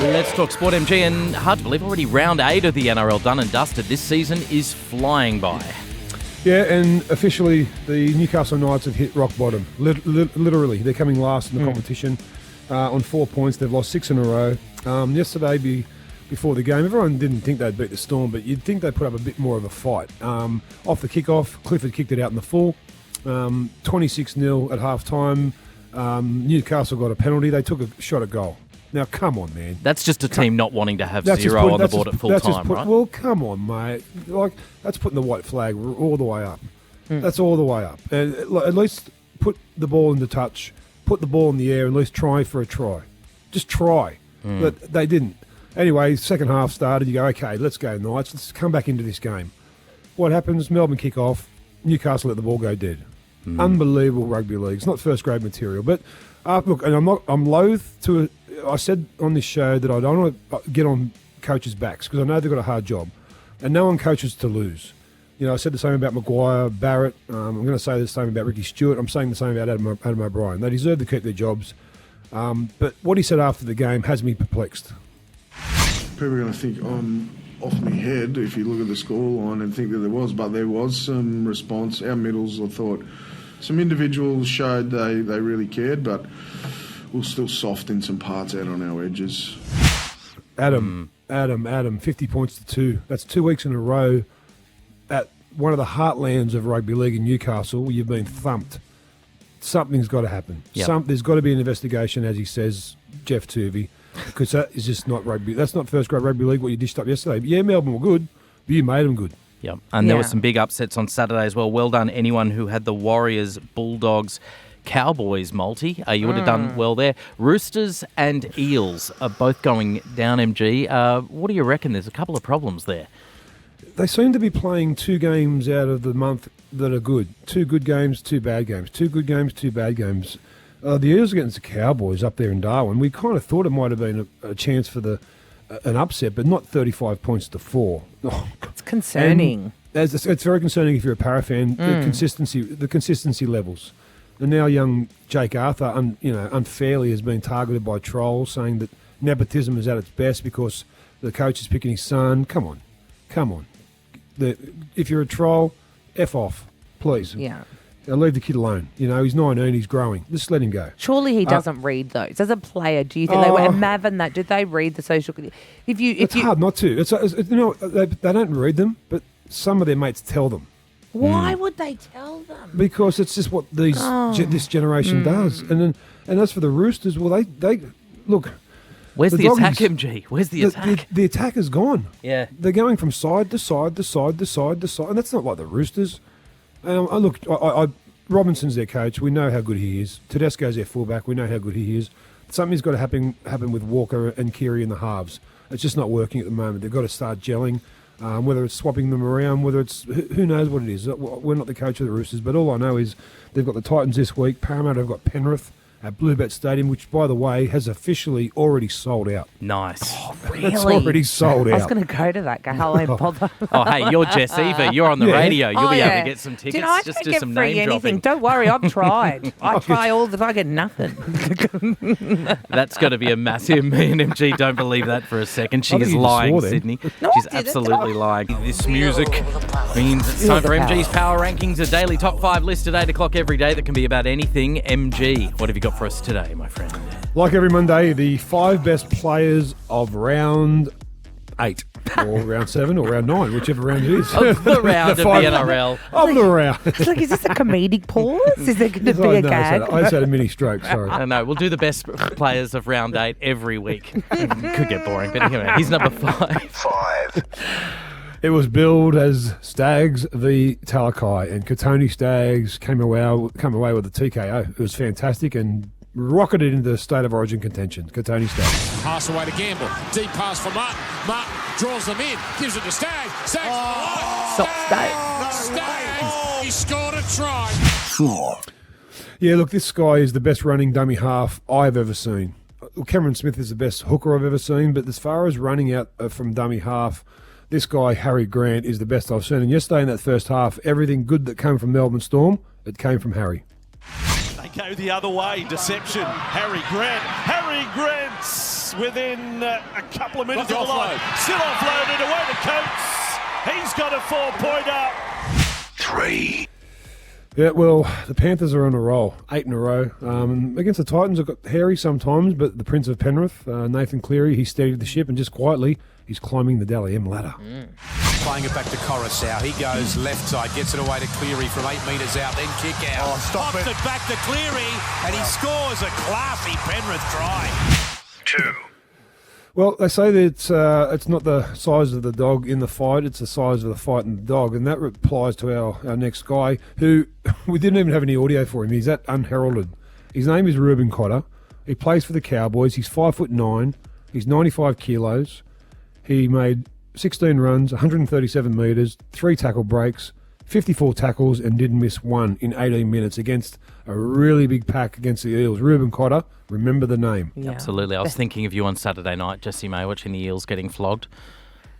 Let's talk sport, MG, and hard to believe already round 8 of the NRL done and dusted. This season is flying by. Yeah, and officially the Newcastle Knights have hit rock bottom. Literally, they're coming last in the competition on 4 points. They've lost 6 in a row. Yesterday, before the game, everyone didn't think they'd beat the Storm, but you'd think they'd put up a bit more of a fight. Off the kickoff, Clifford kicked it out in the full. 26-0 at half-time. Newcastle got a penalty. They took a shot at goal. Now, come on, man. That's just a team not wanting to have zero on the board at full time, right? Well, come on, mate. That's putting the white flag all the way up. That's all the way up. And at least put the ball in the touch, put the ball in the air, and at least try for a try. Just try. But they didn't. Anyway, second half started. You go, okay, let's go, Knights. Let's come back into this game. What happens? Melbourne kick off. Newcastle let the ball go dead. Unbelievable rugby league. It's not first grade material. But look, and I'm loath to. I said on this show that I don't want to get on coaches' backs because I know they've got a hard job, and no one coaches to lose. You know, I said the same about Maguire, Barrett. I'm going to say the same about Ricky Stewart. I'm saying the same about Adam O'Brien. They deserve to keep their jobs. But what he said after the game has me perplexed. People are going to think I'm off my head if you look at the scoreline and think that there was some response. Our middles, I thought, some individuals showed they really cared, but we're still soft in some parts out on our edges. Adam, 50 points to 2. That's 2 weeks in a row at one of the heartlands of rugby league in Newcastle. You've been thumped. Something's got to happen. Yep. There's got to be an investigation, as he says, Jeff Turvey, because that is just not rugby. That's not first grade rugby league, what you dished up yesterday. But yeah, Melbourne were good, but you made them good. Yep. And there were some big upsets on Saturday as well. Well done, anyone who had the Warriors, Bulldogs, Cowboys multi. You would have done well there. Roosters and Eels are both going down, MG. What do you reckon? There's a couple of problems there. They seem to be playing 2 games out of the month that are good. 2 good games, 2 bad games. 2 good games, 2 bad games. The Eels against the Cowboys up there in Darwin, we kind of thought it might have been a chance for an upset, but not 35 points to 4. Oh. It's concerning. It's very concerning if you're a Para fan. The consistency levels. And now young Jake Arthur, unfairly has been targeted by trolls, saying that nepotism is at its best because the coach is picking his son. Come on. If you're a troll, F off, please. Yeah. Leave the kid alone. He's 19, he's growing. Just let him go. Surely he doesn't read those. As a player, do you think they were Mav that? Did they read the social? It's hard not to. They don't read them, but some of their mates tell them. Why would they tell them? Because it's just what this generation does. And as for the Roosters, well, they look. Where's the attack, MG? Where's the attack? The attack is gone. Yeah. They're going from side to side to side to side to side, and that's not like the Roosters. Robinson's their coach. We know how good he is. Tedesco's their fullback. We know how good he is. Something's got to happen with Walker and Keary in the halves. It's just not working at the moment. They've got to start gelling. Whether it's swapping them around, whether it's who knows what it is. We're not the coach of the Roosters, but all I know is they've got the Titans this week. Parramatta have got Penrith at Bluebet Stadium, which, by the way, has officially already sold out. Nice. Oh, really? It's already sold out. I was going to go to that. Go, won't bother. Oh, hey, you're Jess Eva. You're on the radio. You'll be able to get some tickets. I just don't do some get free name anything. dropping. Don't worry, I've tried. I try all the. I get nothing. That's got to be a massive. Me and MG don't believe that for a second. She is lying, Sydney. No, She's absolutely lying. This music means it's time for MGs Power Rankings, a daily top 5 list at 8 o'clock every day that can be about anything. MG, what have you got for us today, my friend? Like every Monday, the 5 best players of round 8, or round 7, or round 9, whichever round it is. Of the round of the NRL. Of the round. It's like, is this a comedic pause? Is there going to be a gag? I just had a mini stroke, sorry. I know, we'll do the best players of round 8 every week. Could get boring, but anyway, he's number 5. It was billed as Stags v Talakai, and Katoni Stags came away with a TKO. It was fantastic and rocketed into the state of origin contention. Katoni Stags. Pass away to Gamble. Deep pass for Martin. Martin draws them in. Gives it to Stags. Stags. He scored a try. 4. Yeah, look, this guy is the best running dummy half I've ever seen. Cameron Smith is the best hooker I've ever seen, but as far as running out from dummy half, this guy, Harry Grant, is the best I've seen. And yesterday in that first half, everything good that came from Melbourne Storm, it came from Harry. They go the other way. Deception. Harry Grant It's within a couple of minutes of the line. Still offloaded away to Coates. He's got a 4-pointer. 3. Yeah, well, the Panthers are on a roll, 8 in a row. Against the Titans, I've got hairy sometimes, but the Prince of Penrith, Nathan Cleary, he steadied the ship, and just quietly, he's climbing the Dally M ladder. Playing it back to Coruscant. He goes left side, gets it away to Cleary from 8 metres out, then kick out. Pops it back to Cleary, and he scores a classy Penrith try. 2. Well, they say that it's not the size of the dog in the fight, it's the size of the fight in the dog, and that applies to our next guy, who we didn't even have any audio for him. He's that unheralded. His name is Reuben Cotter. He plays for the Cowboys. He's 5'9". He's 95 kilos. He made 16 runs, 137 metres, 3 tackle breaks, 54 tackles, and didn't miss one in 18 minutes against a really big pack against the Eels. Reuben Cotter, remember the name. Yeah. Absolutely. I was thinking of you on Saturday night, Jesse May, watching the Eels getting flogged.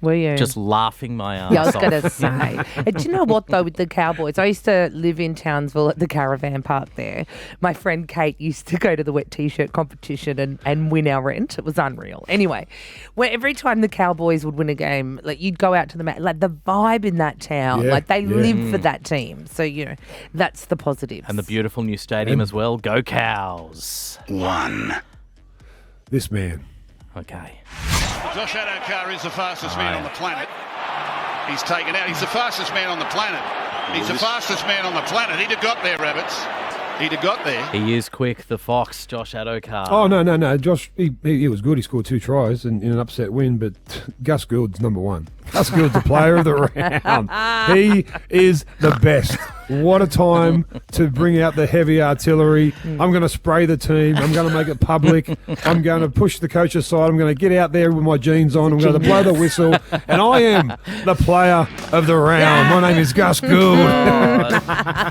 Were you? Just laughing my ass Yeah, I was off. going to say. And do you know what, though, with the Cowboys? I used to live in Townsville at the caravan park there. My friend Kate used to go to the wet T-shirt competition and win our rent. It was unreal. Anyway, where every time the Cowboys would win a game, like you'd go out to the mat, like the vibe in that town, Yeah, like they yeah. live for that team. So, you know, that's the positives. And the beautiful new stadium as well. Go Cows. 1. This man. Okay. Josh Adokar is the fastest man on the planet. He's taken out. He's the fastest man on the planet. He's the fastest man on the planet. He'd have got there, Rabbits. He'd have got there. He is quick, the Fox, Josh Adokar. Oh, no. Josh, he was good. He scored 2 tries in an upset win, but Gus Gould's number 1. Gus Gould's the player of the round. He is the best. What a time to bring out the heavy artillery. I'm going to spray the team. I'm going to make it public. I'm going to push the coach aside. I'm going to get out there with my jeans on. I'm going to blow the whistle. And I am the player of the round. My name is Gus Gould.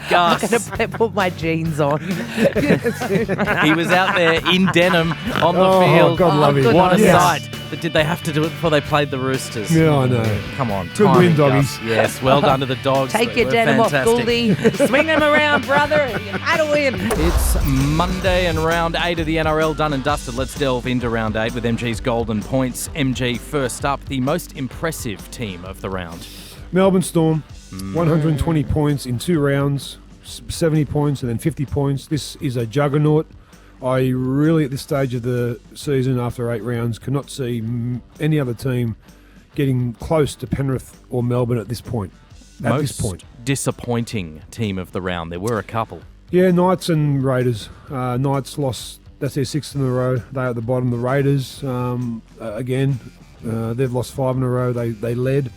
Gus. I'm going to put my jeans on. He was out there in denim on the field. God love him. What a Yes. sight. But did they have to do it before they played the Roosters? Yeah, I know. Come on. Good timing, win, doggies. Gus. Yes, well done to the Dogs. Take They your were denim off, fantastic. Goldie. Swing them around, brother. You had to win. It's Monday and round 8 of the NRL done and dusted. Let's delve into round 8 with MG's Golden Points. MG first up, the most impressive team of the round. Melbourne Storm, 120 points in 2 rounds, 70 points and then 50 points. This is a juggernaut. I really, at this stage of the season, after 8 rounds, cannot see any other team getting close to Penrith or Melbourne at this point. Most disappointing team of the round. There were a couple. Yeah, Knights and Raiders. Knights lost, that's their 6th in a row. They're at the bottom. The Raiders, again, they've lost 5 in a row. They led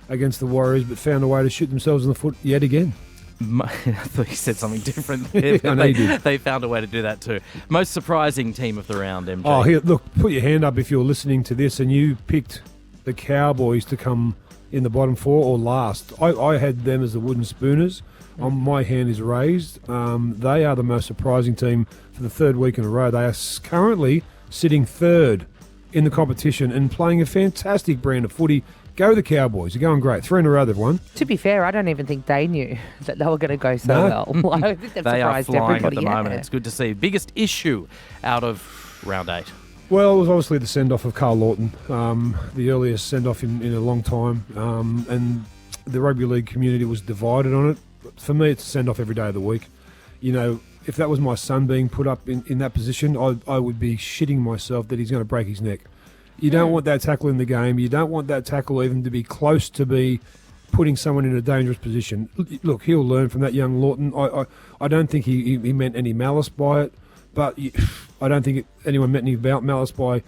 against the Warriors but found a way to shoot themselves in the foot yet again. I thought you said something different. I know you did. They found a way to do that too. Most surprising team of the round, MG. Oh, here, look, put your hand up if you're listening to this and you picked the Cowboys to come in the bottom 4 or last. I had them as the Wooden Spooners. My hand is raised. They are the most surprising team for the 3rd week in a row. They are currently sitting 3rd in the competition and playing a fantastic brand of footy. Go the Cowboys. They're going great. 3 in a row they've won. To be fair, I don't even think they knew that they were going to go so No. well. I think they've They are surprised flying everybody. at the moment. Yeah. It's good to see. Biggest issue out of round 8. Well, it was obviously the send-off of Carl Lawton, the earliest send-off in a long time, and the rugby league community was divided on it. For me, it's a send-off every day of the week. You know, if that was my son being put up in that position, I would be shitting myself that he's going to break his neck. You don't want that tackle in the game. You don't want that tackle even to be close to be putting someone in a dangerous position. Look, he'll learn from that young Lawton. I don't think he meant any malice by it, but I don't think anyone meant any malice by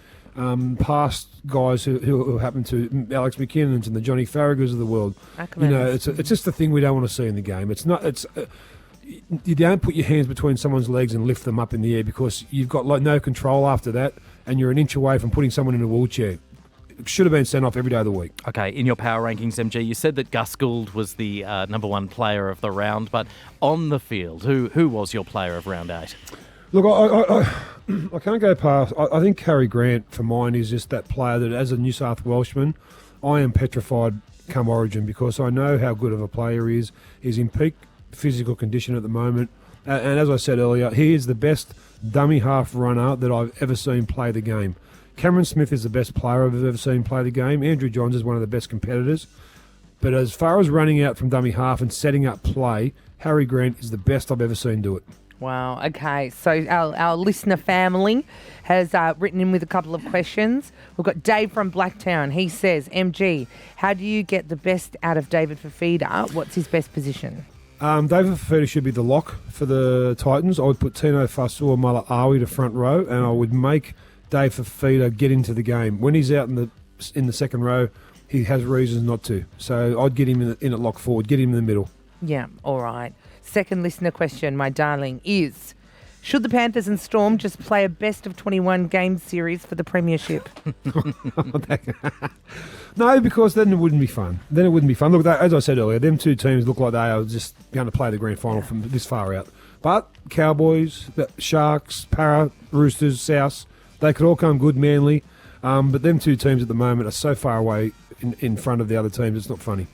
past guys who happen to Alex McKinnons and the Johnny Farragers of the world. You know, it's just a thing we don't want to see in the game. It's not. You don't put your hands between someone's legs and lift them up in the air because you've got no control after that, and you're an inch away from putting someone in a wheelchair. It should have been sent off every day of the week. Okay, in your power rankings, MG, you said that Gus Gould was the number 1 player of the round, but on the field, who was your player of round 8? Look, I can't go past. I think Harry Grant, for mine, is just that player that, as a New South Welshman, I am petrified come Origin because I know how good of a player he is. He's in peak physical condition at the moment. And as I said earlier, he is the best dummy half runner that I've ever seen play the game. Cameron Smith is the best player I've ever seen play the game. Andrew Johns is one of the best competitors. But as far as running out from dummy half and setting up play, Harry Grant is the best I've ever seen do it. Wow. Okay. So our listener family has written in with a couple of questions. We've got Dave from Blacktown. He says, MG, how do you get the best out of David Fifita? What's his best position? David Fifita should be the lock for the Titans. I would put Tino Fasua Mala'awi to front row, and I would make Dave Fifita get into the game. When he's out in the second row, he has reasons not to. So I'd get him in at lock forward, get him in the middle. Yeah, all right. Second listener question, my darling, is should the Panthers and Storm just play a best of 21 game series for the premiership? No, because then it wouldn't be fun. Look, as I said earlier, them two teams look like they are just going to play the grand final from this far out. But Cowboys, Sharks, Para, Roosters, South, they could all come good, Manly. But them two teams at the moment are so far away in front of the other teams, it's not funny.